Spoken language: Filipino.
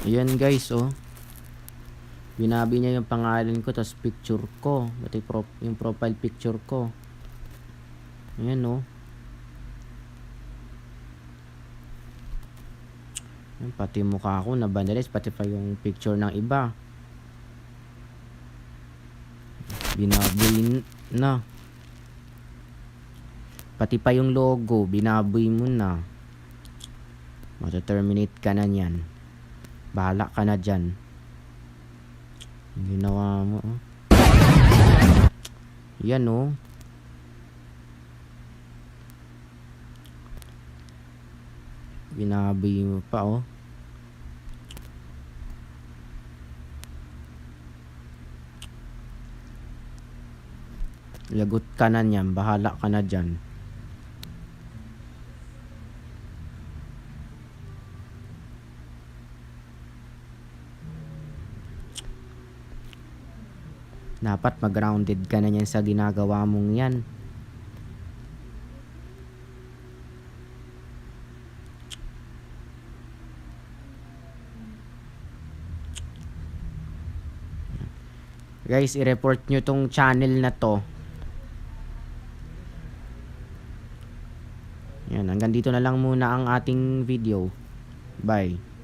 Ayan guys, oh. Binabi niya yung pangalan ko, tapos picture ko. Pati yung profile picture ko. Ayan, oh. Ayan, pati mukha ko nabanalis, pati pa yung picture ng iba. Binaboy na. Pati pa yung logo, binaboy mo na. Mata-terminate ka na niyan. Bahala ka na dyan. Ginawa mo, oh. Yan, oh. Binaboy mo pa, oh. Lagot ka na niyan, bahala ka na dyan. Dapat mag-grounded ka na niyan sa ginagawa mong yan. Guys, i-report nyo tong channel na to. Yan, hanggang dito na lang muna ang ating video. Bye.